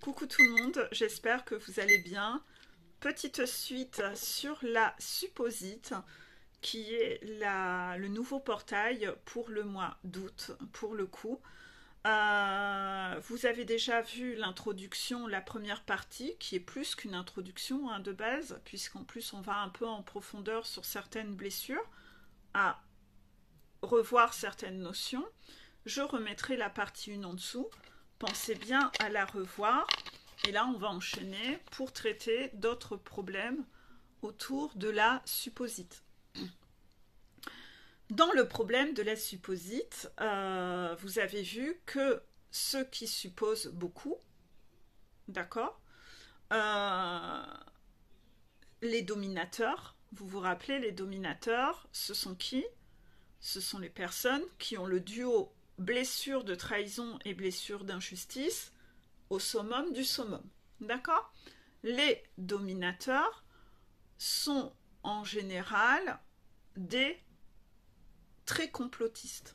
Coucou tout le monde, j'espère que vous allez bien. Petite suite sur la supposite, qui est le nouveau portail pour le mois d'août, pour le coup. Vous avez déjà vu l'introduction, la première partie, qui est plus qu'une introduction de base, puisqu'en plus on va un peu en profondeur sur certaines blessures, à revoir certaines notions. Je remettrai la partie 1 en dessous. Pensez bien à la revoir. Et là, on va enchaîner pour traiter d'autres problèmes autour de la supposite. Dans le problème de la supposite, vous avez vu que ceux qui supposent beaucoup, d'accord, les dominateurs, vous vous rappelez, les dominateurs, ce sont qui? Ce sont les personnes qui ont le duo blessure de trahison et blessure d'injustice au summum du summum. D'accord? Les dominateurs sont en général des très complotistes.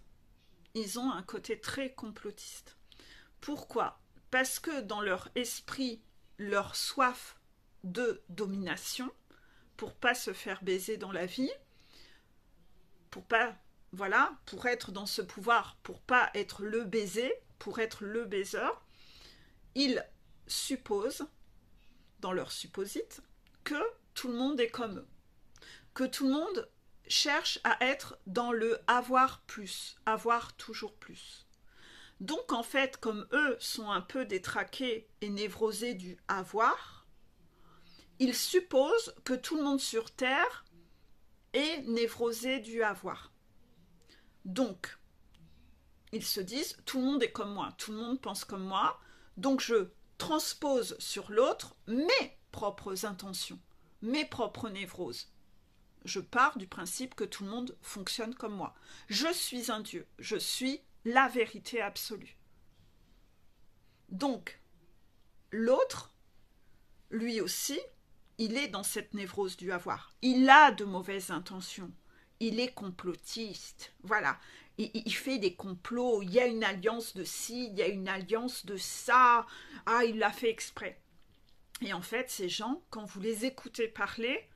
Ils ont un côté très complotiste. Pourquoi? Parce que dans leur esprit, leur soif de domination, pour pas se faire baiser dans la vie, pour pas, voilà, pour être dans ce pouvoir, pour pas être le baisé, pour être le baiseur, ils supposent, dans leur supposite, que tout le monde est comme eux. Que tout le monde cherche à être dans le avoir plus, avoir toujours plus. Donc en fait, comme eux sont un peu détraqués et névrosés du avoir, ils supposent que tout le monde sur Terre est névrosé du avoir. Donc, ils se disent, tout le monde est comme moi, tout le monde pense comme moi, donc je transpose sur l'autre mes propres intentions, mes propres névroses. Je pars du principe que tout le monde fonctionne comme moi. Je suis un Dieu, je suis la vérité absolue. Donc, l'autre, lui aussi, il est dans cette névrose du avoir. Il a de mauvaises intentions. Il est complotiste. Voilà. Il fait des complots. Il y a une alliance de ci, il y a une alliance de ça. Ah, il l'a fait exprès. Et en fait, ces gens, quand vous les écoutez parler,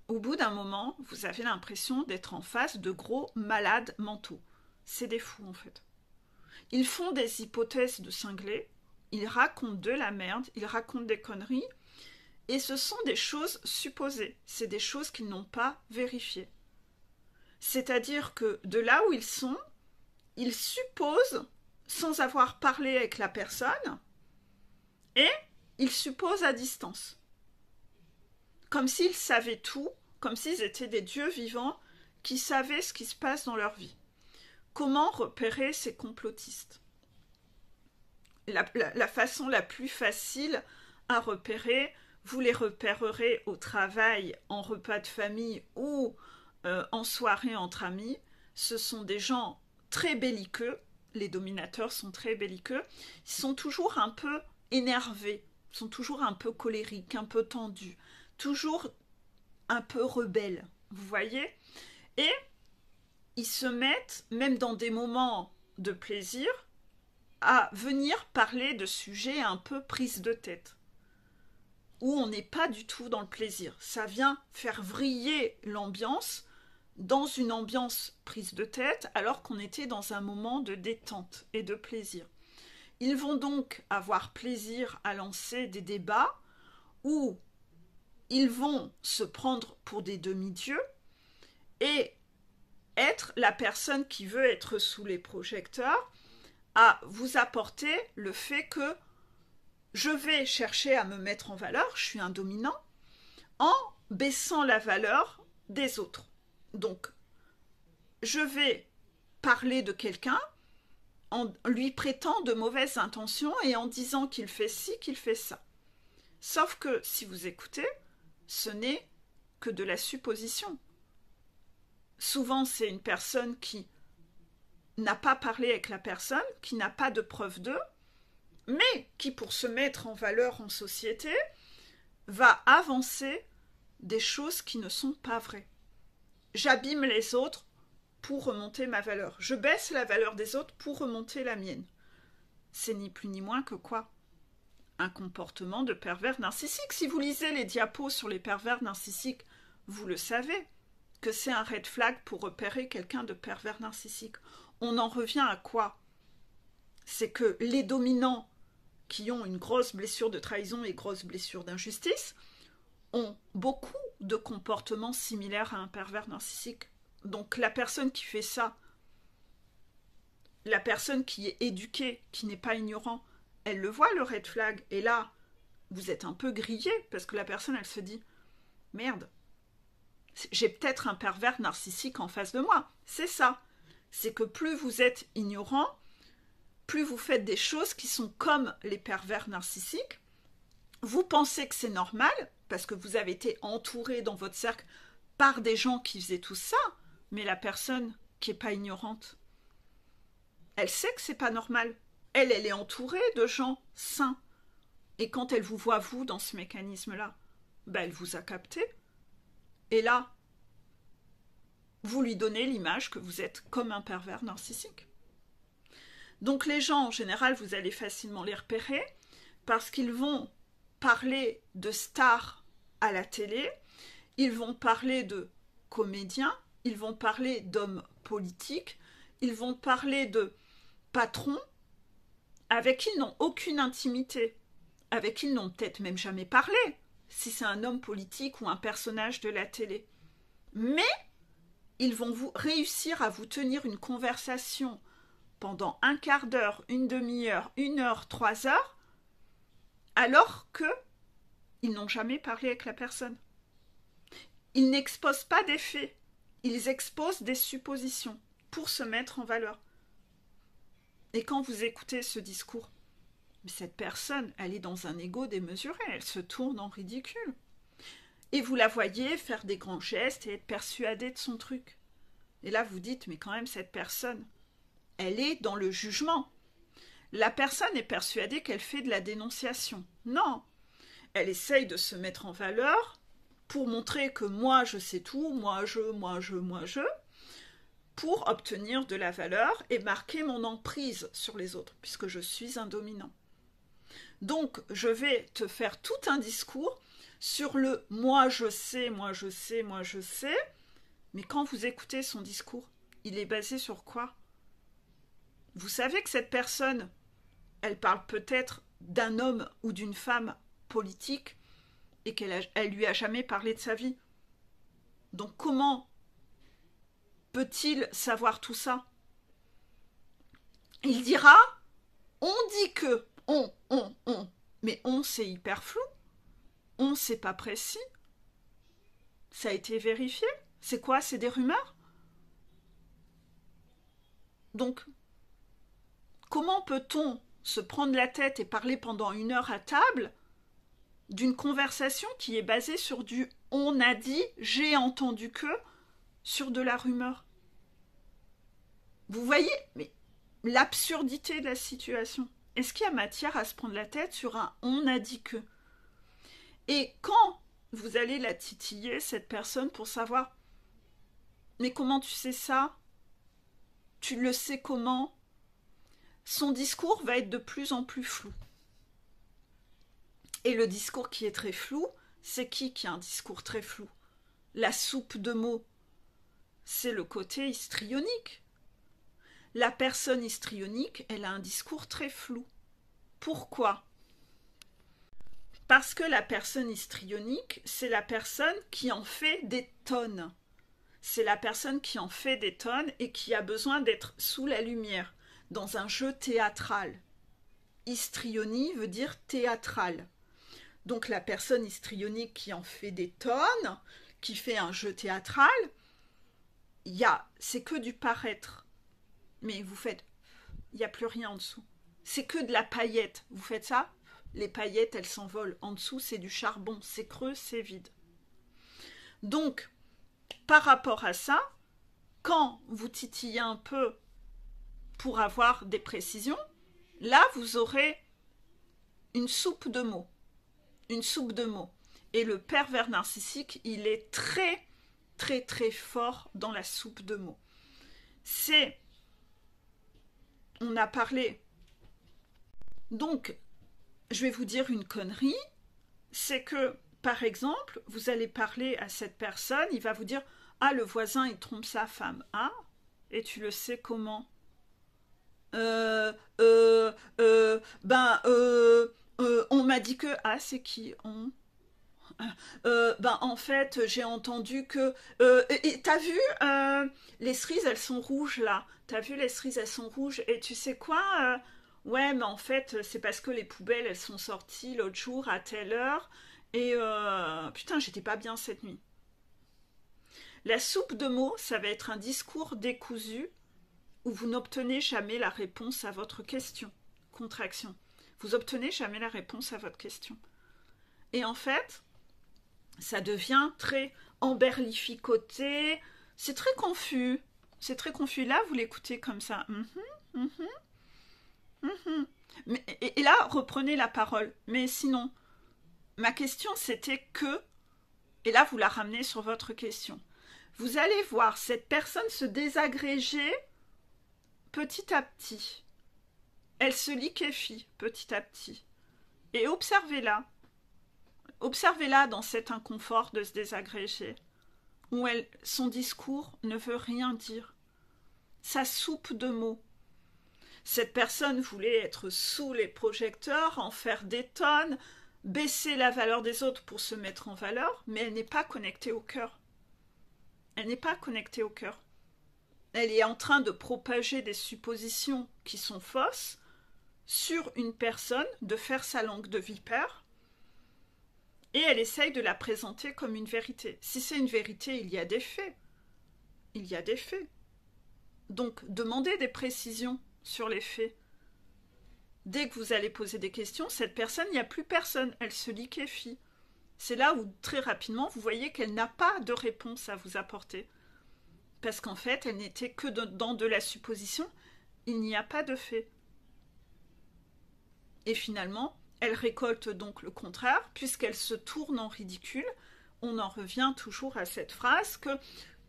au bout d'un moment, vous avez l'impression d'être en face de gros malades mentaux. C'est des fous, en fait. Ils font des hypothèses de cinglés. Ils racontent de la merde. Ils racontent des conneries. Et ce sont des choses supposées. C'est des choses qu'ils n'ont pas vérifiées. C'est-à-dire que de là où ils sont, ils supposent, sans avoir parlé avec la personne, et ils supposent à distance. Comme s'ils savaient tout, comme s'ils étaient des dieux vivants qui savaient ce qui se passe dans leur vie. Comment repérer ces complotistes? La façon la plus facile à repérer, vous les repérerez au travail, en repas de famille ou en soirée entre amis. Ce sont des gens très belliqueux. Les dominateurs sont très belliqueux. Ils sont toujours un peu énervés, ils sont toujours un peu colériques, un peu tendus, toujours un peu rebelles, vous voyez? Et ils se mettent, même dans des moments de plaisir, à venir parler de sujets un peu prises de tête, où on n'est pas du tout dans le plaisir. Ça vient faire vriller l'ambiance, dans une ambiance prise de tête, alors qu'on était dans un moment de détente et de plaisir. Ils vont donc avoir plaisir à lancer des débats où ils vont se prendre pour des demi-dieux et être la personne qui veut être sous les projecteurs à vous apporter le fait que je vais chercher à me mettre en valeur, je suis un dominant, en baissant la valeur des autres. Donc, je vais parler de quelqu'un en lui prêtant de mauvaises intentions et en disant qu'il fait ci, qu'il fait ça. Sauf que, si vous écoutez, ce n'est que de la supposition. Souvent, c'est une personne qui n'a pas parlé avec la personne, qui n'a pas de preuve d'eux, mais qui, pour se mettre en valeur en société, va avancer des choses qui ne sont pas vraies. J'abîme les autres pour remonter ma valeur. Je baisse la valeur des autres pour remonter la mienne. C'est ni plus ni moins que quoi? un comportement de pervers narcissique. Si vous lisez les diapos sur les pervers narcissiques, vous le savez, que c'est un red flag pour repérer quelqu'un de pervers narcissique. On en revient à quoi? C'est que les dominants qui ont une grosse blessure de trahison et grosse blessure d'injustice ont beaucoup de comportements similaires à un pervers narcissique. Donc la personne qui fait ça, la personne qui est éduquée, qui n'est pas ignorant, elle le voit le red flag, et là, vous êtes un peu grillé, parce que la personne, elle se dit « Merde, j'ai peut-être un pervers narcissique en face de moi. » C'est ça. C'est que plus vous êtes ignorant, plus vous faites des choses qui sont comme les pervers narcissiques, vous pensez que c'est normal, parce que vous avez été entouré dans votre cercle par des gens qui faisaient tout ça, mais la personne qui n'est pas ignorante, elle sait que c'est pas normal. Elle est entourée de gens sains. Et quand elle vous voit, vous, dans ce mécanisme-là, elle vous a capté. Et là, vous lui donnez l'image que vous êtes comme un pervers narcissique. Donc les gens, en général, vous allez facilement les repérer parce qu'ils vont parler de stars à la télé, ils vont parler de comédiens, ils vont parler d'hommes politiques, ils vont parler de patrons avec qui ils n'ont aucune intimité, avec qui ils n'ont peut-être même jamais parlé, si c'est un homme politique ou un personnage de la télé. Mais ils vont réussir à vous tenir une conversation pendant un quart d'heure, une demi-heure, 1 heure, 3 heures, alors qu'ils n'ont jamais parlé avec la personne. Ils n'exposent pas des faits, ils exposent des suppositions pour se mettre en valeur. Et quand vous écoutez ce discours, cette personne, elle est dans un ego démesuré, elle se tourne en ridicule. Et vous la voyez faire des grands gestes et être persuadée de son truc. Et là, vous dites, mais quand même, cette personne, elle est dans le jugement. La personne est persuadée qu'elle fait de la dénonciation. Non, elle essaye de se mettre en valeur pour montrer que moi, je sais tout, moi, je, pour obtenir de la valeur et marquer mon emprise sur les autres, puisque je suis un dominant. Donc, je vais te faire tout un discours sur le « moi je sais », mais quand vous écoutez son discours, il est basé sur quoi? Vous savez que cette personne, elle parle peut-être d'un homme ou d'une femme politique et qu'elle lui a jamais parlé de sa vie. Donc comment peut-il savoir tout ça? Il dira « on dit que », mais « on » c'est hyper flou, « on » c'est pas précis, ça a été vérifié, c'est quoi? C'est des rumeurs? Donc, comment peut-on se prendre la tête et parler pendant 1 heure à table d'une conversation qui est basée sur du « on a dit »,« j'ai entendu que », sur de la rumeur? Vous voyez, mais l'absurdité de la situation. Est-ce qu'il y a matière à se prendre la tête sur un « on a dit que » ? Et quand vous allez la titiller, cette personne, pour savoir « mais comment tu sais ça? Tu le sais comment ?» Son discours va être de plus en plus flou. Et le discours qui est très flou, c'est qui a un discours très flou? La soupe de mots, c'est le côté histrionique. La personne histrionique, elle a un discours très flou. Pourquoi? Parce que la personne histrionique, c'est la personne qui en fait des tonnes. C'est la personne qui en fait des tonnes et qui a besoin d'être sous la lumière, dans un jeu théâtral. Histrionie veut dire théâtral. Donc la personne histrionique qui en fait des tonnes, qui fait un jeu théâtral, c'est que du paraître. Mais vous faites, il n'y a plus rien en dessous. C'est que de la paillette. Vous faites ça, les paillettes, elles s'envolent. En dessous, c'est du charbon. C'est creux, c'est vide. Donc, par rapport à ça, quand vous titillez un peu pour avoir des précisions, là, vous aurez une soupe de mots. Une soupe de mots. Et le pervers narcissique, il est très, très, très fort dans la soupe de mots. On a parlé. Donc, je vais vous dire une connerie, c'est que, par exemple, vous allez parler à cette personne, il va vous dire « Ah, le voisin, il trompe sa femme. » Ah, et tu le sais comment? euh, euh, ben, on m'a dit que... Ah, c'est qui on? Ben, en fait, j'ai entendu que... t'as vu, les cerises, elles sont rouges, là. T'as vu, les cerises, elles sont rouges. Et tu sais quoi ouais, mais en fait, c'est parce que les poubelles, elles sont sorties l'autre jour à telle heure. Et putain, j'étais pas bien cette nuit. La soupe de mots, ça va être un discours décousu où vous n'obtenez jamais la réponse à votre question. Contraction. Vous obtenez jamais la réponse à votre question. Et en fait, ça devient très emberlificoté, c'est très confus. C'est très confus. Là, vous l'écoutez comme ça. Mais, et là, reprenez la parole. Mais sinon, ma question, c'était que... Et là, vous la ramenez sur votre question. Vous allez voir cette personne se désagréger petit à petit. Elle se liquéfie petit à petit. Et observez-la. Observez-la dans cet inconfort de se désagréger, où son discours ne veut rien dire. Sa soupe de mots. Cette personne voulait être sous les projecteurs, en faire des tonnes, baisser la valeur des autres pour se mettre en valeur, mais elle n'est pas connectée au cœur. Elle n'est pas connectée au cœur. Elle est en train de propager des suppositions qui sont fausses sur une personne, de faire sa langue de vipère, et elle essaye de la présenter comme une vérité. Si c'est une vérité, il y a des faits. Il y a des faits. Donc, demandez des précisions sur les faits. Dès que vous allez poser des questions, cette personne, il n'y a plus personne. Elle se liquéfie. C'est là où, très rapidement, vous voyez qu'elle n'a pas de réponse à vous apporter. Parce qu'en fait, elle n'était que dans de la supposition. Il n'y a pas de fait. Et finalement, elle récolte donc le contraire, puisqu'elle se tourne en ridicule. On en revient toujours à cette phrase que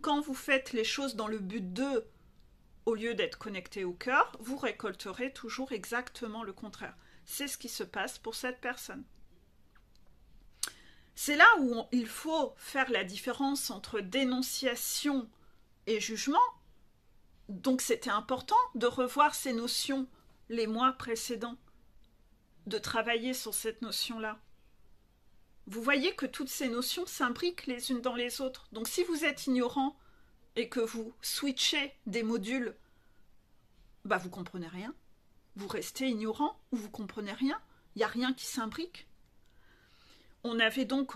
quand vous faites les choses dans le but de, au lieu d'être connecté au cœur, vous récolterez toujours exactement le contraire. C'est ce qui se passe pour cette personne. C'est là où il faut faire la différence entre dénonciation et jugement. Donc c'était important de revoir ces notions les mois précédents, de travailler sur cette notion-là. Vous voyez que toutes ces notions s'imbriquent les unes dans les autres. Donc si vous êtes ignorant et que vous switchez des modules, bah vous comprenez rien. Vous restez ignorant ou vous comprenez rien. Il n'y a rien qui s'imbrique. On avait donc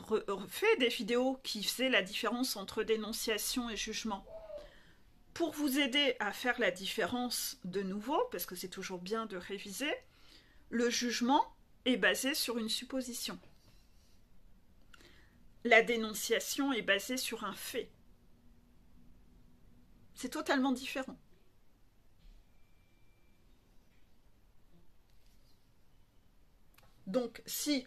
fait des vidéos qui faisaient la différence entre dénonciation et jugement. Pour vous aider à faire la différence de nouveau, parce que c'est toujours bien de réviser, le jugement est basé sur une supposition. La dénonciation est basée sur un fait. C'est totalement différent. Donc, si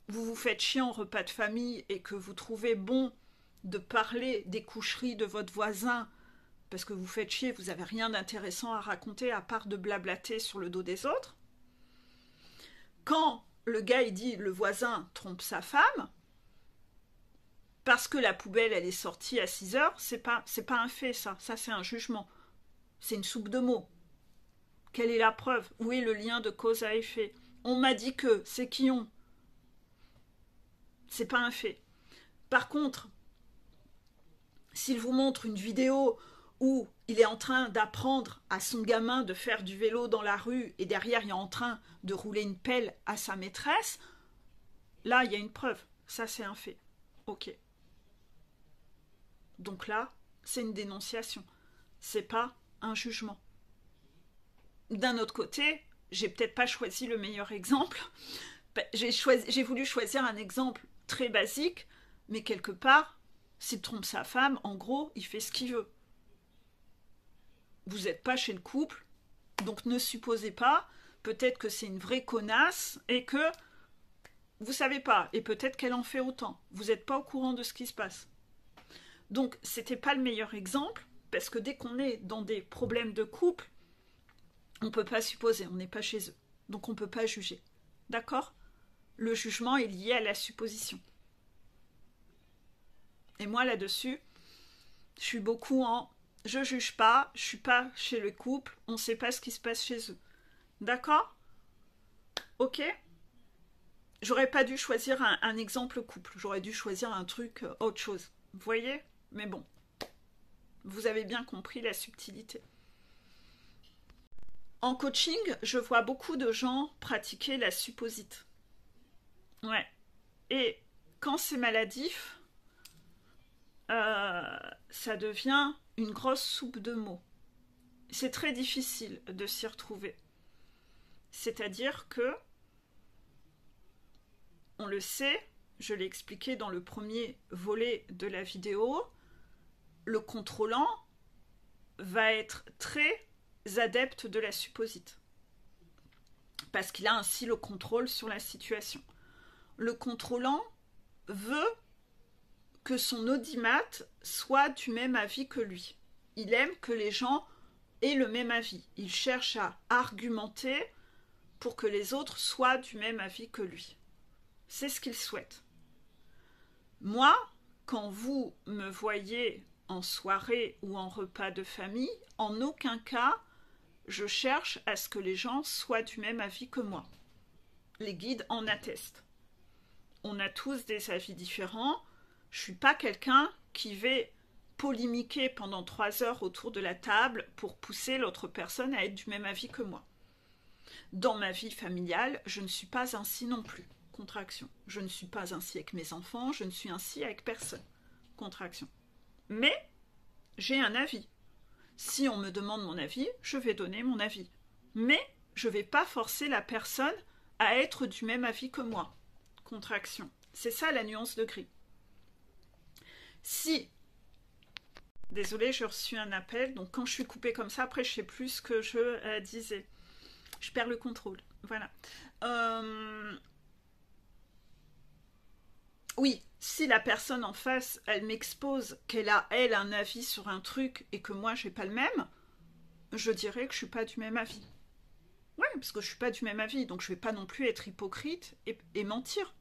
vous vous faites chier en repas de famille et que vous trouvez bon de parler des coucheries de votre voisin parce que vous faites chier, vous n'avez rien d'intéressant à raconter à part de blablater sur le dos des autres, quand le gars il dit le voisin trompe sa femme, parce que la poubelle elle est sortie à 6 heures, c'est pas un fait ça c'est un jugement. C'est une soupe de mots. Quelle est la preuve? Où est le lien de cause à effet? On m'a dit que, c'est qui on? C'est pas un fait. Par contre, s'il vous montre une vidéo où il est en train d'apprendre à son gamin de faire du vélo dans la rue et derrière il est en train de rouler une pelle à sa maîtresse, là il y a une preuve. Ça c'est un fait. Ok. Donc là, c'est une dénonciation. C'est pas un jugement. D'un autre côté, j'ai peut-être pas choisi le meilleur exemple. J'ai voulu choisir un exemple très basique, mais quelque part, s'il trompe sa femme, en gros, il fait ce qu'il veut. Vous n'êtes pas chez le couple, donc ne supposez pas, peut-être que c'est une vraie connasse et que vous savez pas, et peut-être qu'elle en fait autant. Vous n'êtes pas au courant de ce qui se passe. Donc, c'était pas le meilleur exemple, parce que dès qu'on est dans des problèmes de couple, on peut pas supposer, on n'est pas chez eux. Donc on peut pas juger. D'accord? Le jugement est lié à la supposition. Et moi, là-dessus, je suis beaucoup en je juge pas, je suis pas chez le couple, on sait pas ce qui se passe chez eux. D'accord? Ok? J'aurais pas dû choisir un exemple couple, j'aurais dû choisir un truc autre chose. Vous voyez? Mais bon, vous avez bien compris la subtilité. En coaching, je vois beaucoup de gens pratiquer la supposite. Ouais. Et quand c'est maladif, ça devient une grosse soupe de mots. C'est très difficile de s'y retrouver. C'est-à-dire que, on le sait, je l'ai expliqué dans le premier volet de la vidéo, le contrôlant va être très adepte de la supposite. Parce qu'il a ainsi le contrôle sur la situation. Le contrôlant veut que son audimat soit du même avis que lui. Il aime que les gens aient le même avis. Il cherche à argumenter pour que les autres soient du même avis que lui. C'est ce qu'il souhaite. Moi, quand vous me voyez en soirée ou en repas de famille, en aucun cas, je cherche à ce que les gens soient du même avis que moi. Les guides en attestent. On a tous des avis différents. Je ne suis pas quelqu'un qui va polémiquer pendant 3 heures autour de la table pour pousser l'autre personne à être du même avis que moi. Dans ma vie familiale, je ne suis pas ainsi non plus. Contraction. Je ne suis pas ainsi avec mes enfants, je ne suis ainsi avec personne. Contraction. Mais j'ai un avis. Si on me demande mon avis, je vais donner mon avis. Mais je ne vais pas forcer la personne à être du même avis que moi. Contraction. C'est ça la nuance de gris. Si, désolée, j'ai reçu un appel, donc quand je suis coupée comme ça, après je ne sais plus ce que je disais. Je perds le contrôle. Voilà. Oui, si la personne en face, elle m'expose qu'elle a, elle, un avis sur un truc et que moi, j'ai pas le même, je dirais que je suis pas du même avis. Ouais, parce que je suis pas du même avis, donc je vais pas non plus être hypocrite et mentir.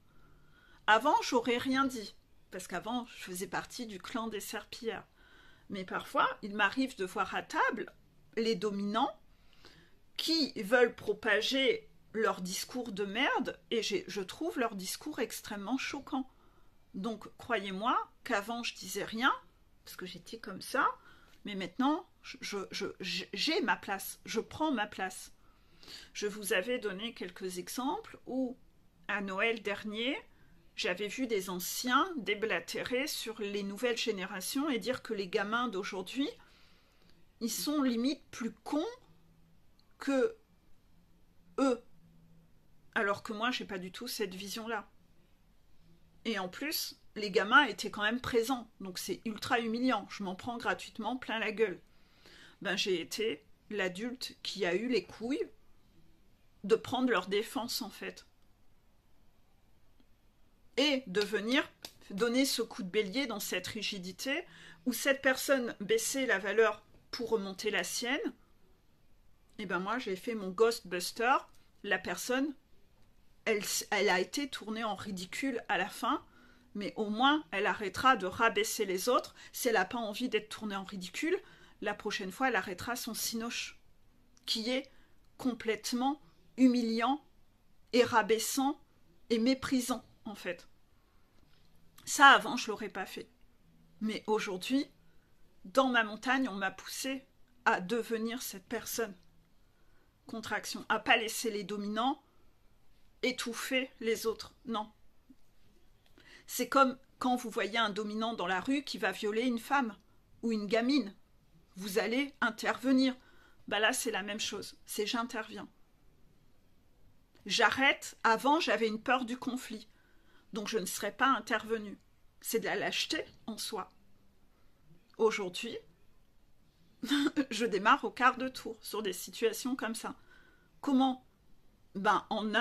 Avant, j'aurais rien dit, parce qu'avant, je faisais partie du clan des serpillères. Mais parfois, il m'arrive de voir à table les dominants qui veulent propager leur discours de merde, et je trouve leur discours extrêmement choquant. Donc, croyez-moi qu'avant, je disais rien, parce que j'étais comme ça, mais maintenant, j'ai ma place, je prends ma place. Je vous avais donné quelques exemples où, à Noël dernier, j'avais vu des anciens déblatérer sur les nouvelles générations et dire que les gamins d'aujourd'hui, ils sont limite plus cons que eux. Alors que moi, j'ai pas du tout cette vision-là. Et en plus, les gamins étaient quand même présents, donc c'est ultra humiliant. Je m'en prends gratuitement plein la gueule. Ben, j'ai été l'adulte qui a eu les couilles de prendre leur défense, en fait. Et de venir donner ce coup de bélier dans cette rigidité, où cette personne baissait la valeur pour remonter la sienne. Et ben moi, j'ai fait mon Ghostbuster. La personne, elle a été tournée en ridicule à la fin, mais au moins, elle arrêtera de rabaisser les autres. Si elle n'a pas envie d'être tournée en ridicule, la prochaine fois, elle arrêtera son cinoche, qui est complètement humiliant et rabaissant et méprisant, en fait. Ça, avant, je ne l'aurais pas fait. Mais aujourd'hui, dans ma montagne, on m'a poussé à devenir cette personne. Contraction, à pas laisser les dominants étouffer les autres. Non. C'est comme quand vous voyez un dominant dans la rue qui va violer une femme ou une gamine. Vous allez intervenir. Bah là, c'est la même chose. C'est j'interviens. J'arrête. Avant, j'avais une peur du conflit. Donc, je ne serais pas intervenue. C'est de la lâcheté en soi. Aujourd'hui, je démarre au quart de tour sur des situations comme ça. Comment? En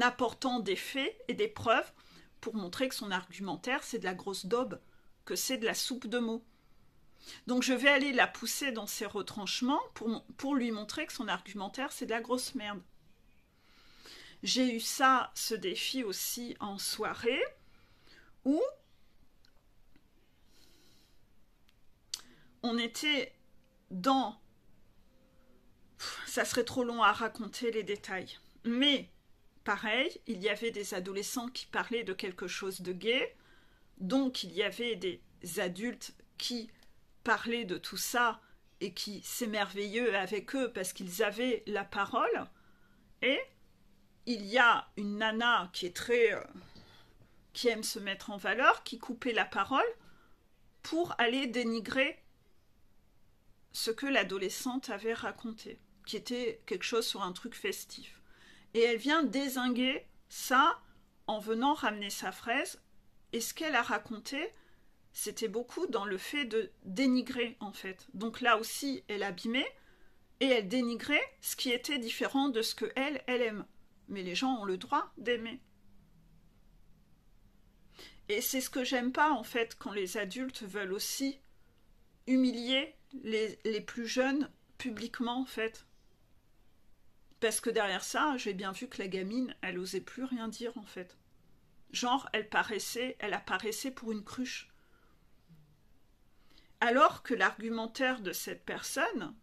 apportant des faits et des preuves pour montrer que son argumentaire, c'est de la grosse daube, que c'est de la soupe de mots. Donc je vais aller la pousser dans ses retranchements pour lui montrer que son argumentaire, c'est de la grosse merde. J'ai eu ça, ce défi aussi en soirée, où on était dans... Ça serait trop long à raconter les détails. Mais, pareil, il y avait des adolescents qui parlaient de quelque chose de gai, donc il y avait des adultes qui parlaient de tout ça et qui s'émerveillaient avec eux parce qu'ils avaient la parole. Et il y a une nana qui est qui aime se mettre en valeur, qui coupait la parole pour aller dénigrer ce que l'adolescente avait raconté, qui était quelque chose sur un truc festif. Et elle vient dézinguer ça en venant ramener sa fraise. Et ce qu'elle a raconté, c'était beaucoup dans le fait de dénigrer, en fait. Donc là aussi, elle abîmait et elle dénigrait ce qui était différent de ce que elle aime. Mais les gens ont le droit d'aimer. Et c'est ce que j'aime pas, en fait, quand les adultes veulent aussi humilier les plus jeunes publiquement, en fait. Parce que derrière ça, j'ai bien vu que la gamine, elle osait plus rien dire, en fait. Genre, elle apparaissait pour une cruche. Alors que l'argumentaire de cette personne,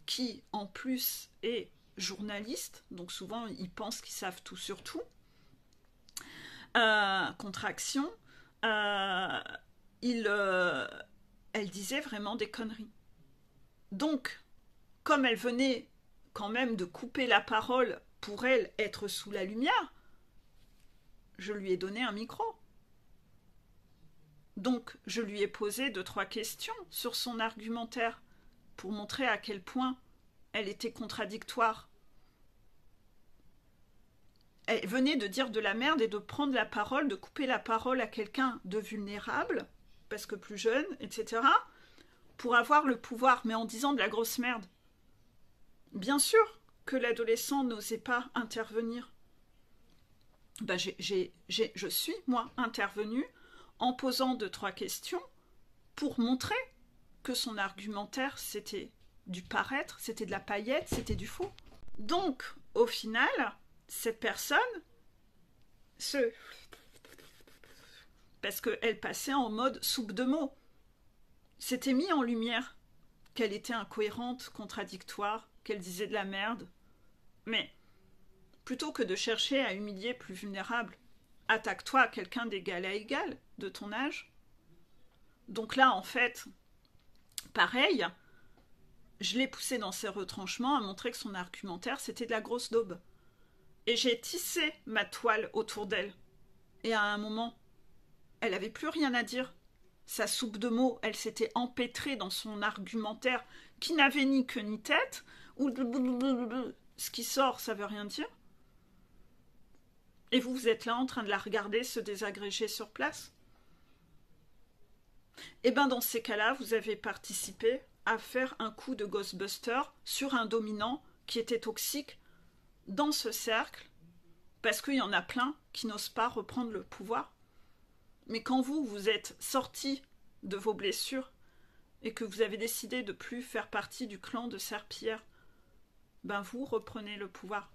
qui en plus est journaliste, donc souvent ils pensent qu'ils savent tout sur tout, contraction, elle disait vraiment des conneries. Donc, comme elle venait quand même de couper la parole pour elle être sous la lumière, je lui ai donné un micro. Donc, je lui ai posé 2-3 questions sur son argumentaire pour montrer à quel point elle était contradictoire. Elle venait de dire de la merde et de prendre la parole, de couper la parole à quelqu'un de vulnérable, parce que plus jeune, etc., pour avoir le pouvoir, mais en disant de la grosse merde. Bien sûr que l'adolescent n'osait pas intervenir. Ben, je suis, moi, intervenue en posant 2-3 questions pour montrer que son argumentaire, c'était du paraître, c'était de la paillette, c'était du faux. Donc, au final, cette personne, parce qu'elle passait en mode soupe de mots, s'était mis en lumière qu'elle était incohérente, contradictoire, qu'elle disait de la merde. Mais, plutôt que de chercher à humilier plus vulnérable, attaque-toi à quelqu'un d'égal à égal, de ton âge. Donc là, en fait, pareil, je l'ai poussé dans ses retranchements à montrer que son argumentaire, c'était de la grosse daube. Et j'ai tissé ma toile autour d'elle. Et à un moment, elle n'avait plus rien à dire. Sa soupe de mots, elle s'était empêtrée dans son argumentaire qui n'avait ni queue ni tête. Ou ce qui sort, ça veut rien dire. Et vous êtes là en train de la regarder se désagréger sur place. Et bien dans ces cas-là, vous avez participé à faire un coup de Ghostbuster sur un dominant qui était toxique dans ce cercle, parce qu'il y en a plein qui n'osent pas reprendre le pouvoir. Mais quand vous êtes sorti de vos blessures et que vous avez décidé de ne plus faire partie du clan de Serpillère, ben vous reprenez le pouvoir.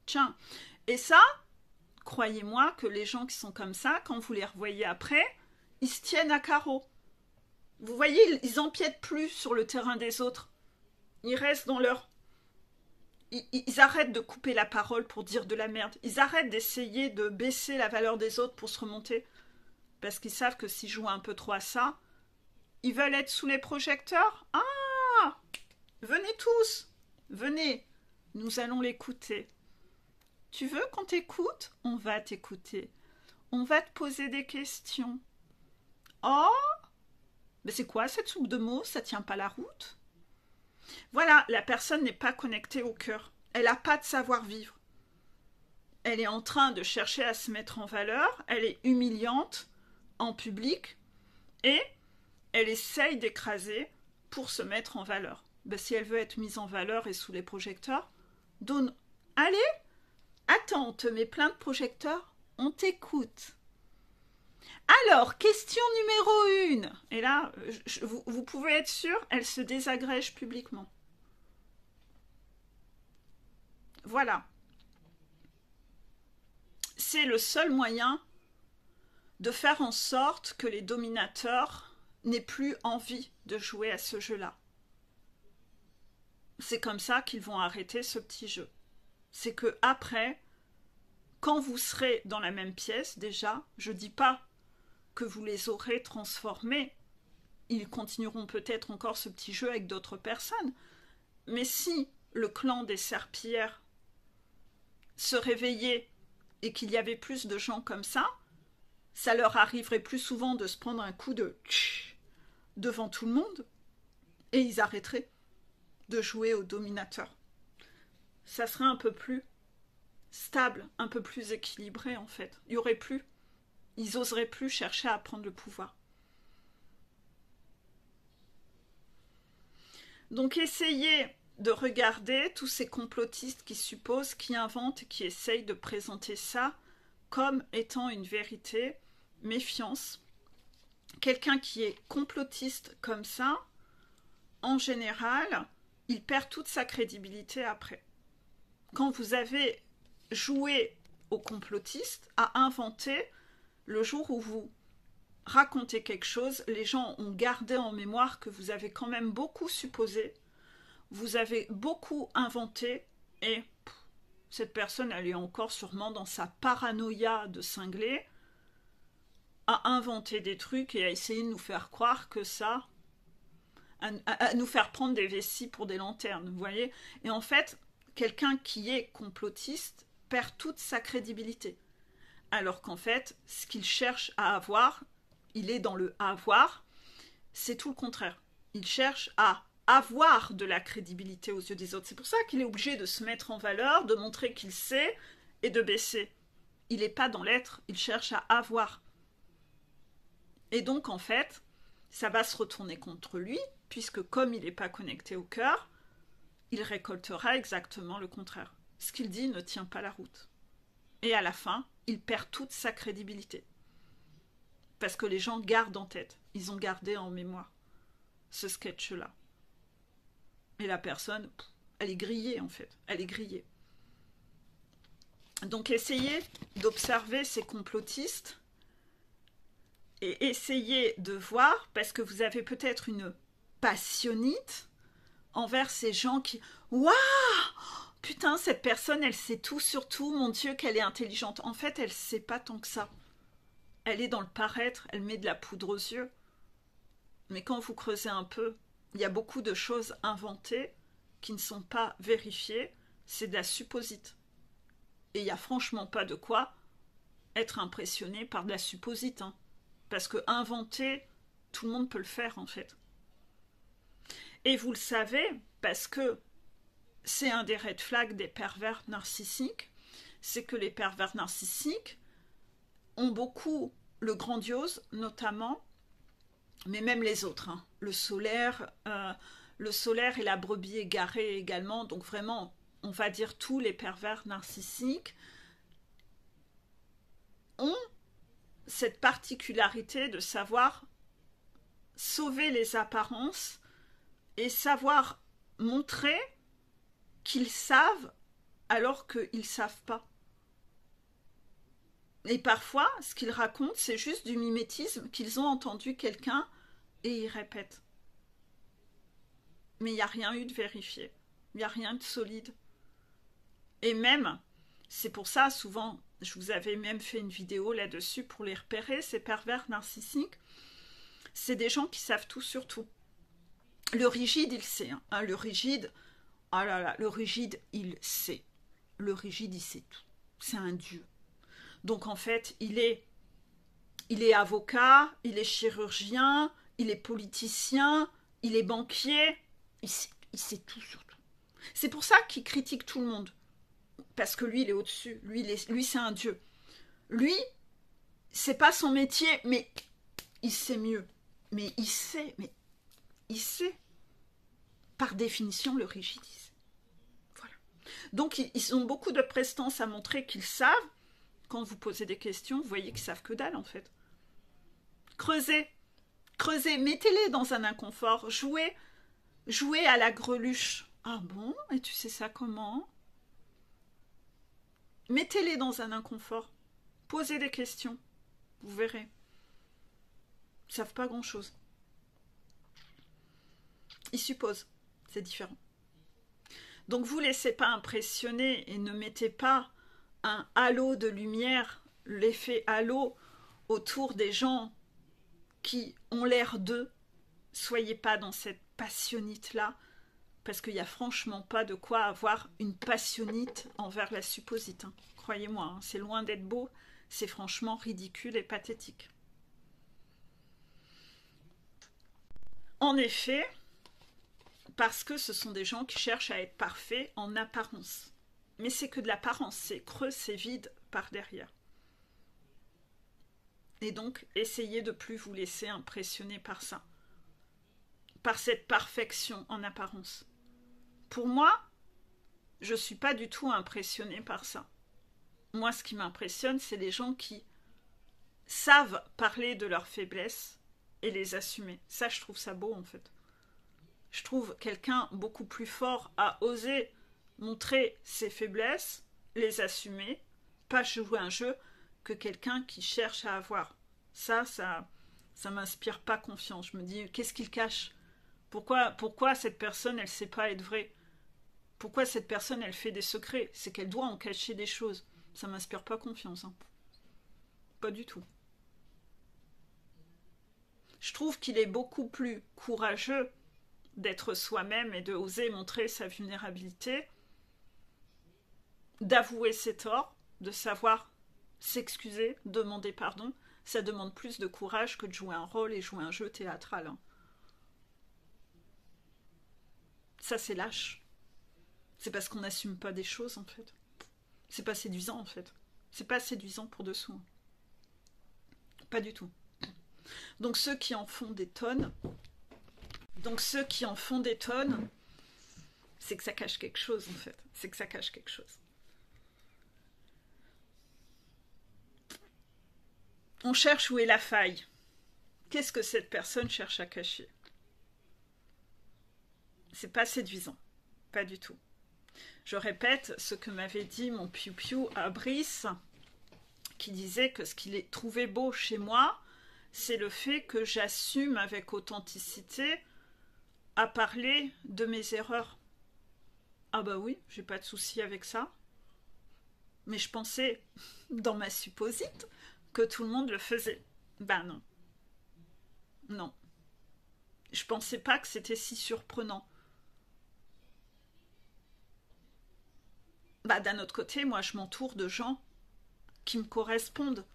Tiens, et ça, croyez-moi que les gens qui sont comme ça, quand vous les revoyez après, ils se tiennent à carreau. Vous voyez, ils empiètent plus sur le terrain des autres. Ils restent dans leur... Ils arrêtent de couper la parole pour dire de la merde. Ils arrêtent d'essayer de baisser la valeur des autres pour se remonter. Parce qu'ils savent que s'ils jouent un peu trop à ça, ils veulent être sous les projecteurs. Ah! Venez tous! Venez! Nous allons l'écouter. Tu veux qu'on t'écoute? On va t'écouter. On va te poser des questions. Oh! Mais c'est quoi cette soupe de mots? Ça tient pas la route? Voilà, la personne n'est pas connectée au cœur. Elle n'a pas de savoir-vivre. Elle est en train de chercher à se mettre en valeur. Elle est humiliante en public. Et elle essaye d'écraser pour se mettre en valeur. Ben, si elle veut être mise en valeur et sous les projecteurs, donne... Allez! Attends, on te met plein de projecteurs. On t'écoute. Alors, question numéro 1. Et là, vous pouvez être sûr, elle se désagrège publiquement. Voilà. c'est le seul moyen de faire en sorte que les dominateurs n'aient plus envie de jouer à ce jeu-là. C'est comme ça qu'ils vont arrêter ce petit jeu. C'est que après, quand vous serez dans la même pièce, déjà, je ne dis pas que vous les aurez transformés. Ils continueront peut-être encore ce petit jeu avec d'autres personnes. Mais si le clan des serpillères se réveillait et qu'il y avait plus de gens comme ça leur arriverait plus souvent de se prendre un coup de tch devant tout le monde et ils arrêteraient de jouer au dominateur. Ça serait un peu plus stable, un peu plus équilibré en fait. Il y aurait plus, ils oseraient plus chercher à prendre le pouvoir. Donc essayez de regarder tous ces complotistes qui supposent, qui inventent, qui essayent de présenter ça comme étant une vérité. Méfiance. Quelqu'un qui est complotiste comme ça, en général, il perd toute sa crédibilité après. Quand vous avez joué au complotiste, à inventer, le jour où vous racontez quelque chose, les gens ont gardé en mémoire que vous avez quand même beaucoup supposé, vous avez beaucoup inventé, et cette personne, elle est encore sûrement dans sa paranoïa de cinglé, à inventer des trucs et à essayer de nous faire croire que ça, à nous faire prendre des vessies pour des lanternes, vous voyez. Et en fait, quelqu'un qui est complotiste perd toute sa crédibilité. Alors qu'en fait, ce qu'il cherche à avoir, il est dans le avoir, c'est tout le contraire. Il cherche à avoir de la crédibilité aux yeux des autres. C'est pour ça qu'il est obligé de se mettre en valeur, de montrer qu'il sait et de baisser. Il n'est pas dans l'être, il cherche à avoir. Et donc, en fait, ça va se retourner contre lui, puisque comme il n'est pas connecté au cœur, il récoltera exactement le contraire. Ce qu'il dit ne tient pas la route. Et à la fin, il perd toute sa crédibilité. Parce que les gens gardent en tête, ils ont gardé en mémoire ce sketch-là. Et la personne, elle est grillée en fait, elle est grillée. Donc essayez d'observer ces complotistes et essayez de voir, parce que vous avez peut-être une passionnite envers ces gens qui... Waouh! Putain, cette personne, elle sait tout sur tout, mon Dieu, qu'elle est intelligente. En fait, elle ne sait pas tant que ça. Elle est dans le paraître, elle met de la poudre aux yeux. Mais quand vous creusez un peu, il y a beaucoup de choses inventées qui ne sont pas vérifiées. C'est de la supposite. Et il n'y a franchement pas de quoi être impressionné par de la supposite. Hein. Parce que inventer, tout le monde peut le faire en fait. Et vous le savez, parce que c'est un des red flags des pervers narcissiques, c'est que les pervers narcissiques ont beaucoup le grandiose, notamment, mais même les autres, hein, le solaire et la brebis égarée également, donc vraiment, on va dire tous les pervers narcissiques ont cette particularité de savoir sauver les apparences et savoir montrer qu'ils savent alors qu'ils ne savent pas. Et parfois, ce qu'ils racontent, c'est juste du mimétisme qu'ils ont entendu quelqu'un et ils répètent. Mais il n'y a rien eu de vérifié. Il n'y a rien de solide. Et même, c'est pour ça, souvent, je vous avais même fait une vidéo là-dessus pour les repérer, ces pervers narcissiques. C'est des gens qui savent tout sur tout. Le rigide, il sait. Hein. Le rigide, oh là là, le rigide, il sait. Le rigide, il sait tout. C'est un dieu. Donc en fait, il est avocat, il est chirurgien, il est politicien, il est banquier, il sait tout sur tout. C'est pour ça qu'il critique tout le monde. Parce que lui, il est au-dessus. Lui, c'est un dieu. Lui, c'est pas son métier, mais il sait mieux. Mais il sait. Par définition, le rigide, il sait. Voilà. Donc, ils ont beaucoup de prestance à montrer qu'ils savent. Quand vous posez des questions, vous voyez qu'ils savent que dalle, en fait. Creusez, mettez-les dans un inconfort, jouez à la greluche. Ah bon? Et tu sais ça comment? Mettez-les dans un inconfort. Posez des questions, vous verrez. Ils savent pas grand-chose. Ils supposent, c'est différent. Donc vous laissez pas impressionner et ne mettez pas un halo de lumière, l'effet halo autour des gens qui ont l'air d'eux. Soyez pas dans cette passionnite-là, parce qu'il n'y a franchement pas de quoi avoir une passionnite envers la supposite. Hein. Croyez-moi, hein, c'est loin d'être beau, c'est franchement ridicule et pathétique. En effet, parce que ce sont des gens qui cherchent à être parfaits en apparence. Mais c'est que de l'apparence, c'est creux, c'est vide par derrière. Et donc, essayez de ne plus vous laisser impressionner par ça. Par cette perfection en apparence. Pour moi, je ne suis pas du tout impressionnée par ça. Moi, ce qui m'impressionne, c'est les gens qui savent parler de leurs faiblesses et les assumer. Ça, je trouve ça beau, en fait. Je trouve quelqu'un beaucoup plus fort à oser montrer ses faiblesses, les assumer, pas jouer un jeu, que quelqu'un qui cherche à avoir. Ça m'inspire pas confiance. Je me dis, qu'est-ce qu'il cache ? Pourquoi cette personne, elle sait pas être vraie ? Pourquoi cette personne, elle fait des secrets ? C'est qu'elle doit en cacher des choses. Ça m'inspire pas confiance. Hein. Pas du tout. Je trouve qu'il est beaucoup plus courageux d'être soi-même et de oser montrer sa vulnérabilité, d'avouer ses torts, de savoir s'excuser, demander pardon. Ça demande plus de courage que de jouer un rôle et jouer un jeu théâtral. Hein. Ça, c'est lâche. C'est parce qu'on n'assume pas des choses, en fait. C'est pas séduisant, en fait. C'est pas séduisant pour dessous. Pas du tout. Donc ceux qui en font des tonnes, c'est que ça cache quelque chose, en fait. C'est que ça cache quelque chose. On cherche où est la faille. Qu'est-ce que cette personne cherche à cacher ? C'est pas séduisant. Pas du tout. Je répète ce que m'avait dit mon piou-piou à Brice, qui disait que ce qu'il trouvait beau chez moi, c'est le fait que j'assume avec authenticité à parler de mes erreurs. Ah bah oui, j'ai pas de souci avec ça. Mais je pensais, dans ma supposite, que tout le monde le faisait. Ben non. Non. Je pensais pas que c'était si surprenant. Bah d'un autre côté, moi je m'entoure de gens qui me correspondent.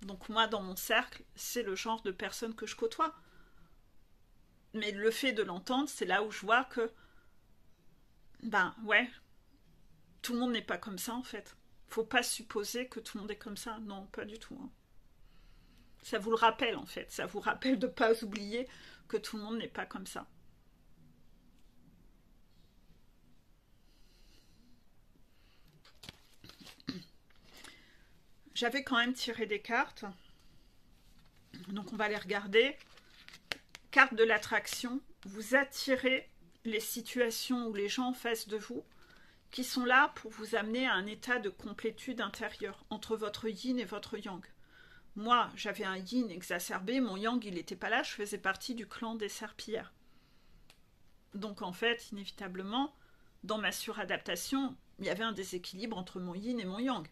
Donc moi, dans mon cercle, c'est le genre de personnes que je côtoie. Mais le fait de l'entendre, c'est là où je vois que, ben ouais, tout le monde n'est pas comme ça en fait. Faut pas supposer que tout le monde est comme ça. Non, pas du tout. Hein. Ça vous le rappelle en fait. Ça vous rappelle de ne pas oublier que tout le monde n'est pas comme ça. J'avais quand même tiré des cartes. Donc on va les regarder. Carte de l'attraction. Vous attirez les situations ou les gens en face de vous qui sont là pour vous amener à un état de complétude intérieure entre votre yin et votre yang. Moi, j'avais un yin exacerbé, mon yang, il n'était pas là, je faisais partie du clan des serpillères. Donc en fait, inévitablement, dans ma suradaptation, il y avait un déséquilibre entre mon yin et mon yang.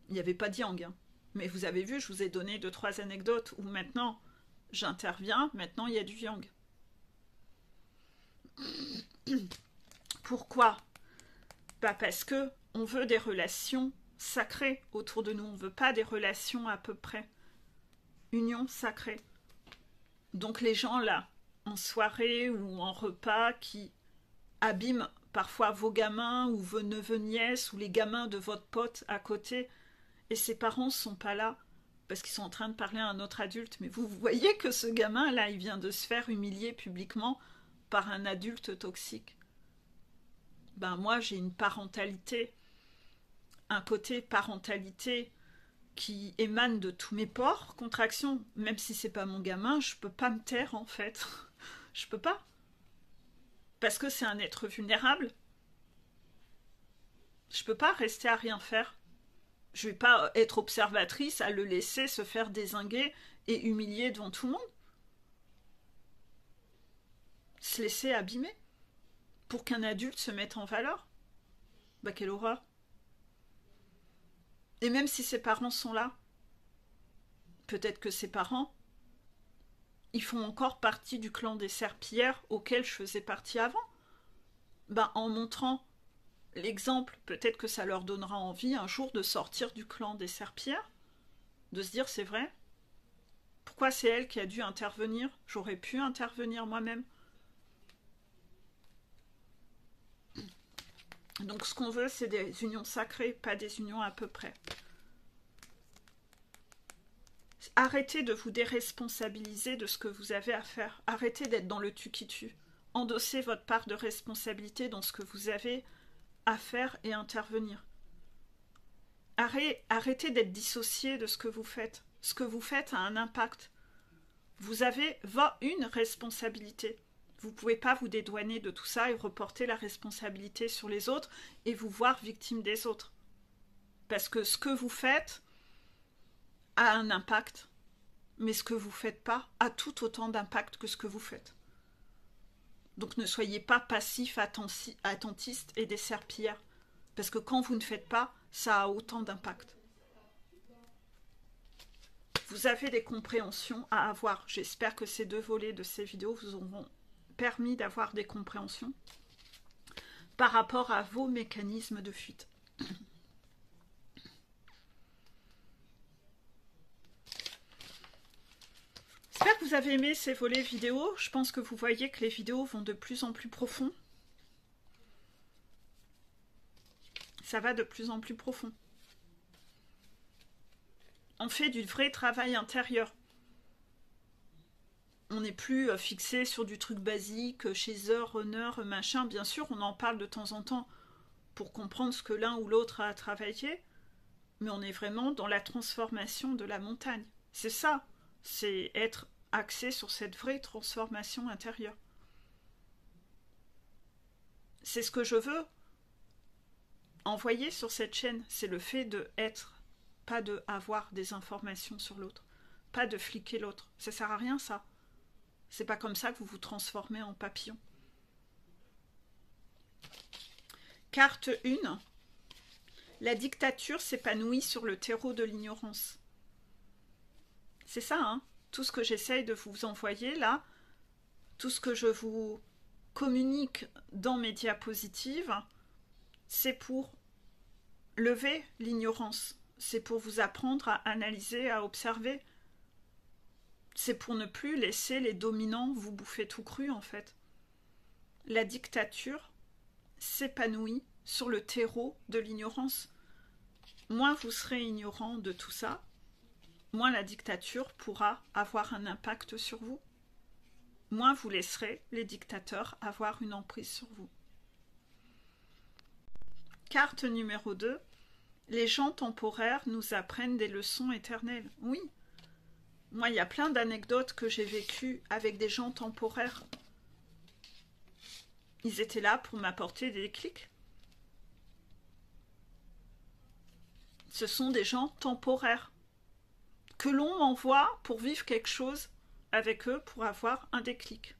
Il n'y avait pas de yang. Hein. Mais vous avez vu, je vous ai donné 2-3 anecdotes où maintenant, j'interviens, maintenant il y a du yang. Pourquoi ? Bah parce que on veut des relations sacrées autour de nous. On ne veut pas des relations à peu près. Union sacrée. Donc les gens là, en soirée ou en repas, qui abîment parfois vos gamins ou vos neveux nièces ou les gamins de votre pote à côté, et ses parents ne sont pas là parce qu'ils sont en train de parler à un autre adulte. Mais vous voyez que ce gamin là, il vient de se faire humilier publiquement par un adulte toxique. Ben moi j'ai une parentalité, un côté parentalité qui émane de tous mes pores, contraction, même si c'est pas mon gamin, je peux pas me taire en fait. Je peux pas. Parce que c'est un être vulnérable. Je peux pas rester à rien faire. Je ne vais pas être observatrice à le laisser se faire dézinguer et humilier devant tout le monde. Se laisser abîmer pour qu'un adulte se mette en valeur. Bah quelle horreur. Et même si ses parents sont là, peut-être que ses parents, ils font encore partie du clan des serpillères auquel je faisais partie avant. Ben, en montrant l'exemple, peut-être que ça leur donnera envie un jour de sortir du clan des serpillères, de se dire c'est vrai. Pourquoi c'est elle qui a dû intervenir? J'aurais pu intervenir moi-même. Donc ce qu'on veut, c'est des unions sacrées, pas des unions à peu près. Arrêtez de vous déresponsabiliser de ce que vous avez à faire. Arrêtez d'être dans le tu qui tue. Endossez votre part de responsabilité dans ce que vous avez à faire et intervenir. Arrêtez d'être dissocié de ce que vous faites. Ce que vous faites a un impact. Vous avez une responsabilité. Vous ne pouvez pas vous dédouaner de tout ça et reporter la responsabilité sur les autres et vous voir victime des autres. Parce que ce que vous faites a un impact, mais ce que vous ne faites pas a tout autant d'impact que ce que vous faites. Donc ne soyez pas passif, attentiste et des serpillères. Parce que quand vous ne faites pas, ça a autant d'impact. Vous avez des compréhensions à avoir. J'espère que ces 2 volets de ces vidéos vous auront permis d'avoir des compréhensions par rapport à vos mécanismes de fuite. J'espère que vous avez aimé ces volets vidéo. Je pense que vous voyez que les vidéos vont de plus en plus profond. Ça va de plus en plus profond. On fait du vrai travail intérieur. On n'est plus fixé sur du truc basique, chaser, runner, machin. Bien sûr, on en parle de temps en temps pour comprendre ce que l'un ou l'autre a travaillé, mais on est vraiment dans la transformation de la montagne. C'est ça, c'est être axé sur cette vraie transformation intérieure. C'est ce que je veux envoyer sur cette chaîne, c'est le fait de être, pas de avoir des informations sur l'autre, pas de fliquer l'autre. Ça sert à rien ça. C'est pas comme ça que vous vous transformez en papillon. Carte 1. La dictature s'épanouit sur le terreau de l'ignorance. C'est ça, hein? Tout ce que j'essaye de vous envoyer là, tout ce que je vous communique dans mes diapositives, c'est pour lever l'ignorance. C'est pour vous apprendre à analyser, à observer. C'est pour ne plus laisser les dominants vous bouffer tout cru, en fait. La dictature s'épanouit sur le terreau de l'ignorance. Moins vous serez ignorant de tout ça, moins la dictature pourra avoir un impact sur vous. Moins vous laisserez les dictateurs avoir une emprise sur vous. Carte numéro 2. Les gens temporaires nous apprennent des leçons éternelles. Oui. Moi, il y a plein d'anecdotes que j'ai vécues avec des gens temporaires. Ils étaient là pour m'apporter des déclics. Ce sont des gens temporaires que l'on envoie pour vivre quelque chose avec eux, pour avoir un déclic.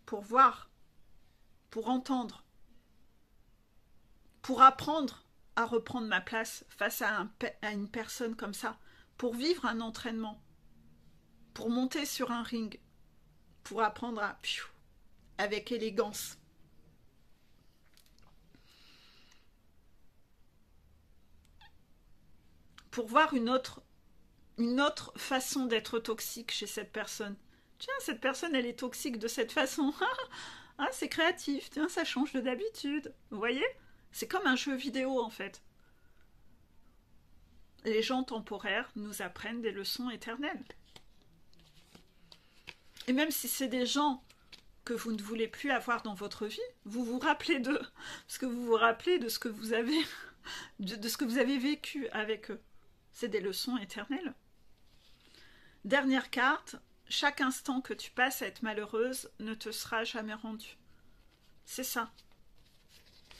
Pour voir, pour entendre, pour apprendre à reprendre ma place face à une personne comme ça, pour vivre un entraînement, pour monter sur un ring, pour apprendre à avec élégance. Pour voir une autre façon d'être toxique chez cette personne. Tiens, cette personne, elle est toxique de cette façon. Ah, c'est créatif. Tiens, ça change de d'habitude. Vous voyez? C'est comme un jeu vidéo, en fait. Les gens temporaires nous apprennent des leçons éternelles. Et même si c'est des gens que vous ne voulez plus avoir dans votre vie, vous vous rappelez d'eux, parce que vous vous rappelez de ce que vous avez, de ce que vous avez vécu avec eux. C'est des leçons éternelles. Dernière carte, chaque instant que tu passes à être malheureuse ne te sera jamais rendu. C'est ça.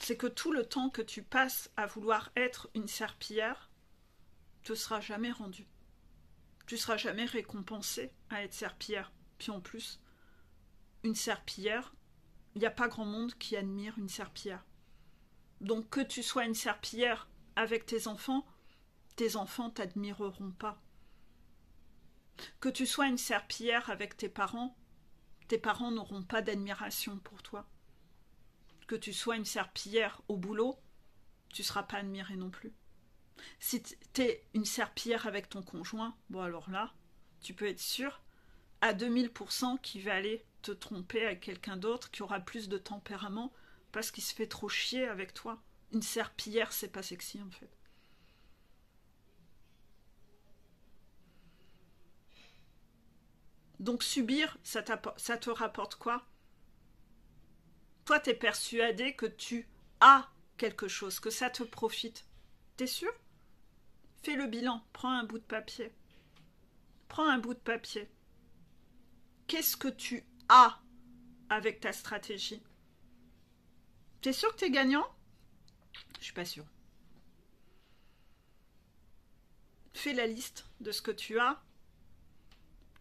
c'est que tout le temps que tu passes à vouloir être une serpillière te sera jamais rendu. Tu seras jamais récompensé à être serpillière. Puis en plus, une serpillière, il n'y a pas grand monde qui admire une serpillière. Donc que tu sois une serpillière avec tes enfants t'admireront pas. Que tu sois une serpillière avec tes parents n'auront pas d'admiration pour toi. Que tu sois une serpillière au boulot, tu ne seras pas admiré non plus. Si tu es une serpillière avec ton conjoint, bon alors là, tu peux être sûr à 2000% qu'il va aller te tromper avec quelqu'un d'autre qui aura plus de tempérament parce qu'il se fait trop chier avec toi. Une serpillière, c'est pas sexy en fait. Donc subir, ça te rapporte quoi? Toi, t'es persuadé que tu as quelque chose, que ça te profite. T'es sûr? Fais le bilan, prends un bout de papier. Prends un bout de papier. Qu'est-ce que tu as avec ta stratégie? T'es sûr que t'es gagnant? Je suis pas sûre. Fais la liste de ce que tu as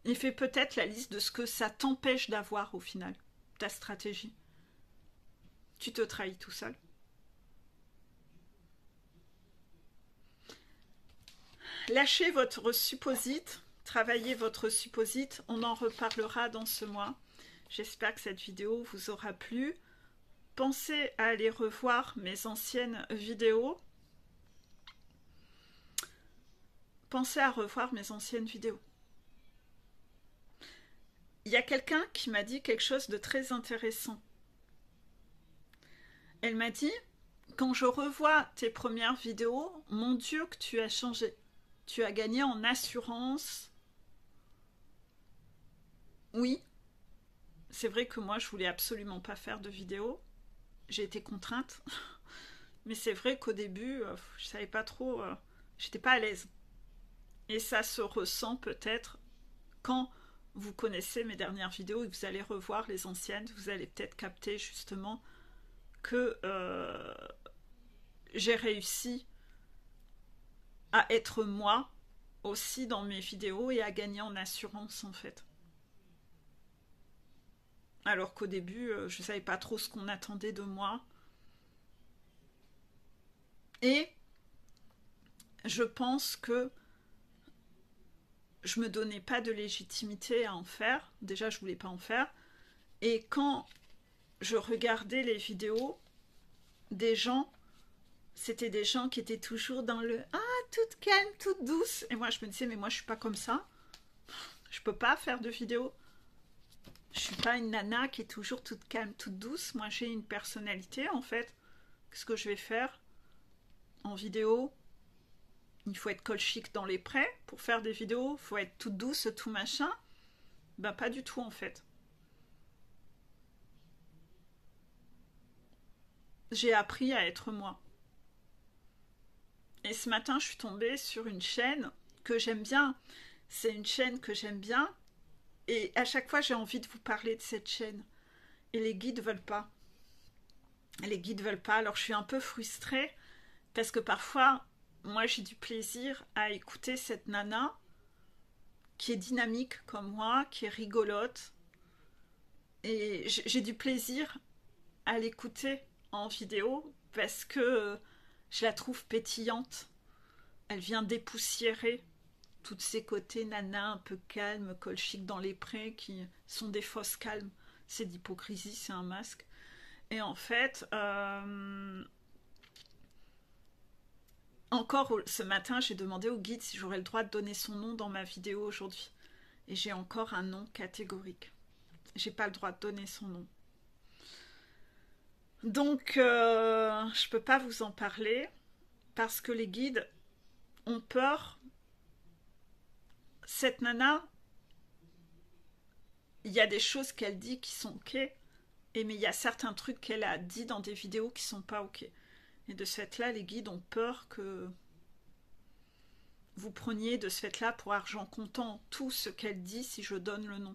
et fais peut-être la liste de ce que ça t'empêche d'avoir au final, ta stratégie. Tu te trahis tout seul. Lâchez votre supposite, travaillez votre supposite, on en reparlera dans ce mois. J'espère que cette vidéo vous aura plu. Pensez à aller revoir mes anciennes vidéos. Pensez à revoir mes anciennes vidéos. Il y a quelqu'un qui m'a dit quelque chose de très intéressant. Elle m'a dit, quand je revois tes premières vidéos, mon Dieu que tu as changé. Tu as gagné en assurance. Oui, c'est vrai que moi je voulais absolument pas faire de vidéos. J'ai été contrainte. Mais c'est vrai qu'au début, je savais pas trop, j'étais pas à l'aise. Et ça se ressent peut-être quand vous connaissez mes dernières vidéos et que vous allez revoir les anciennes, vous allez peut-être capter justement que j'ai réussi à être moi aussi dans mes vidéos et à gagner en assurance en fait. Alors qu'au début, je ne savais pas trop ce qu'on attendait de moi. Et je pense que je me donnais pas de légitimité à en faire. Déjà, je voulais pas en faire. Et quand je regardais les vidéos des gens, c'était des gens qui étaient toujours dans le « Ah, toute calme, toute douce ». Et moi, je me disais « Mais moi, je suis pas comme ça. Je peux pas faire de vidéos. Je suis pas une nana qui est toujours toute calme, toute douce. Moi, j'ai une personnalité, en fait. Qu'est-ce que je vais faire en vidéo ? Il faut être colchique dans les prés pour faire des vidéos. Il faut être toute douce, tout machin. » Ben, pas du tout, en fait. J'ai appris à être moi. Et ce matin, je suis tombée sur une chaîne que j'aime bien. C'est une chaîne que j'aime bien. Et à chaque fois, j'ai envie de vous parler de cette chaîne. Et les guides ne veulent pas. Les guides ne veulent pas. Alors, je suis un peu frustrée parce que parfois, moi, j'ai du plaisir à écouter cette nana qui est dynamique comme moi, qui est rigolote. Et j'ai du plaisir à l'écouter en vidéo parce que je la trouve pétillante. Elle vient dépoussiérer tous ces côtés nana un peu calmes, colchiques dans les prés qui sont des fausses calmes. C'est d'hypocrisie, c'est un masque. Et en fait, encore ce matin, j'ai demandé au guide si j'aurais le droit de donner son nom dans ma vidéo aujourd'hui. Et j'ai encore un nom catégorique. J'ai pas le droit de donner son nom. Donc, je peux pas vous en parler parce que les guides ont peur. Cette nana, il y a des choses qu'elle dit qui sont ok, mais il y a certains trucs qu'elle a dit dans des vidéos qui sont pas ok. Et de ce fait-là, les guides ont peur que vous preniez de ce fait-là pour argent comptant tout ce qu'elle dit si je donne le nom.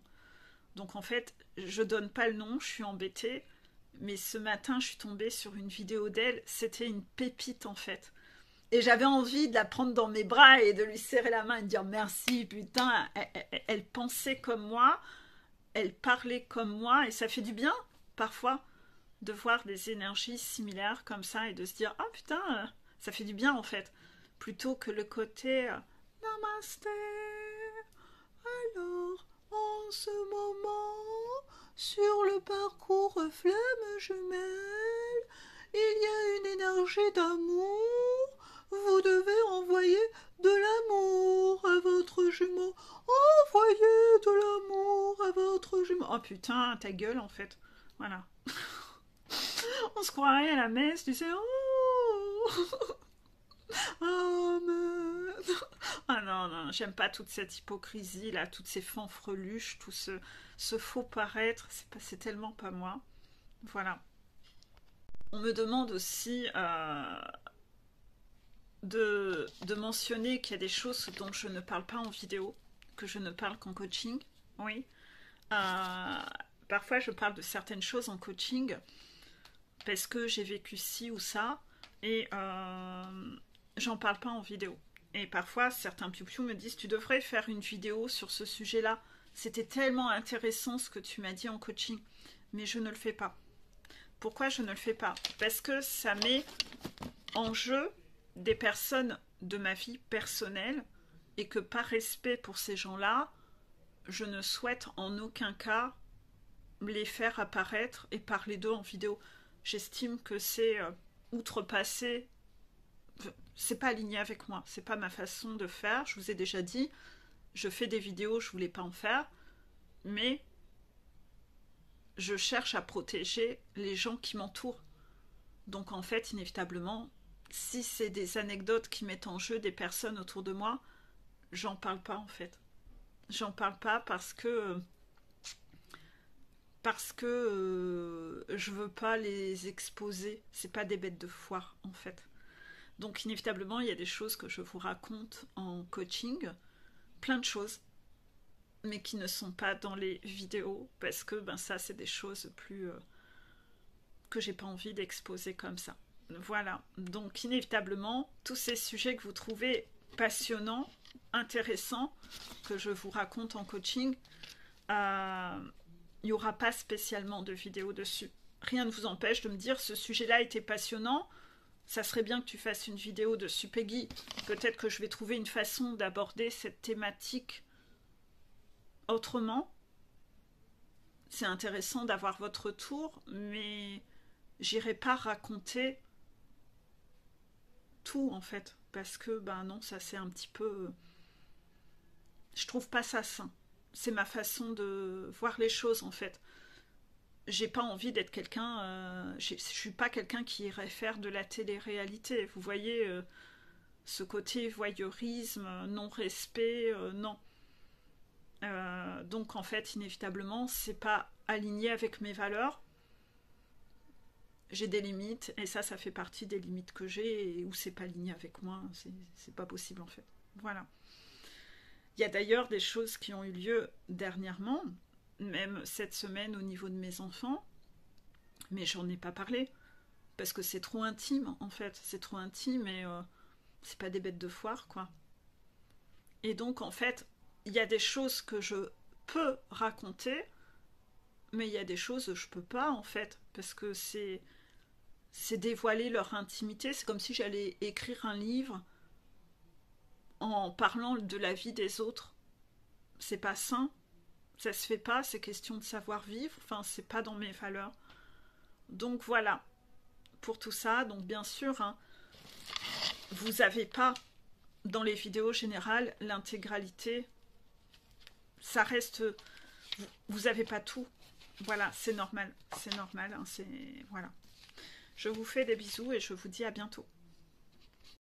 Donc en fait, je donne pas le nom, je suis embêtée, Mais ce matin, je suis tombée sur une vidéo d'elle. C'était une pépite, en fait. Et j'avais envie de la prendre dans mes bras et de lui serrer la main et de dire merci, putain. Elle pensait comme moi, elle parlait comme moi, et ça fait du bien, parfois, de voir des énergies similaires comme ça et de se dire ah putain, ça fait du bien, en fait. Plutôt que le côté Namasté. Alors, en ce moment, sur le parcours flamme jumelle, il y a une énergie d'amour. Vous devez envoyer de l'amour à votre jumeau. Envoyez de l'amour à votre jumeau. Oh putain, ta gueule, en fait. Voilà. On se croirait à la messe, tu sais. Oh Amen. Ah non, non, j'aime pas toute cette hypocrisie là, toutes ces fanfreluches, tout ce faux paraître, c'est tellement pas moi. Voilà. On me demande aussi de mentionner qu'il y a des choses dont je ne parle pas en vidéo, que je ne parle qu'en coaching. Oui. Euh, Parfois, je parle de certaines choses en coaching parce que j'ai vécu ci ou ça et j'en parle pas en vidéo. Et parfois, certains piou me disent tu devrais faire une vidéo sur ce sujet-là. C'était tellement intéressant ce que tu m'as dit en coaching. Mais je ne le fais pas. Pourquoi je ne le fais pas? Parce que ça met en jeu des personnes de ma vie personnelle et que par respect pour ces gens-là, je ne souhaite en aucun cas les faire apparaître et parler d'eux en vidéo. J'estime que c'est outrepassé. C'est pas aligné avec moi, c'est pas ma façon de faire. Je vous ai déjà dit, je fais des vidéos, je voulais pas en faire, mais je cherche à protéger les gens qui m'entourent. Donc en fait, inévitablement, si c'est des anecdotes qui mettent en jeu des personnes autour de moi, j'en parle pas en fait. J'en parle pas parce que je veux pas les exposer. C'est pas des bêtes de foire en fait. Donc inévitablement, il y a des choses que je vous raconte en coaching, plein de choses, mais qui ne sont pas dans les vidéos, parce que ben, ça, c'est des choses plus que j'ai pas envie d'exposer comme ça. Voilà, donc inévitablement, tous ces sujets que vous trouvez passionnants, intéressants, que je vous raconte en coaching, il n'y aura pas spécialement de vidéo dessus. Rien ne vous empêche de me dire ce sujet-là était passionnant, ça serait bien que tu fasses une vidéo dessus, Peggy. Peut-être que je vais trouver une façon d'aborder cette thématique autrement. C'est intéressant d'avoir votre retour, mais j'irai pas raconter tout en fait, parce que ben non, ça c'est un petit peu, je trouve pas ça sain. C'est ma façon de voir les choses en fait. J'ai pas envie d'être quelqu'un, je suis pas quelqu'un qui irait faire de la télé-réalité. Vous voyez, ce côté voyeurisme, non-respect, non. Donc en fait, inévitablement, c'est pas aligné avec mes valeurs. J'ai des limites, et ça fait partie des limites que j'ai, et où c'est pas aligné avec moi, c'est pas possible en fait. Voilà. Il y a d'ailleurs des choses qui ont eu lieu dernièrement, même cette semaine au niveau de mes enfants, mais j'en ai pas parlé, parce que c'est trop intime en fait, c'est trop intime et c'est pas des bêtes de foire quoi. Et donc en fait, il y a des choses que je peux raconter, mais il y a des choses que je peux pas en fait, parce que c'est dévoiler leur intimité. C'est comme si j'allais écrire un livre en parlant de la vie des autres. C'est pas sain, ça se fait pas, c'est question de savoir-vivre, enfin c'est pas dans mes valeurs. Donc voilà, pour tout ça, donc bien sûr, hein, vous avez pas dans les vidéos générales l'intégralité, ça reste, vous avez pas tout. Voilà, c'est normal, hein, c'est voilà. Je vous fais des bisous et je vous dis à bientôt.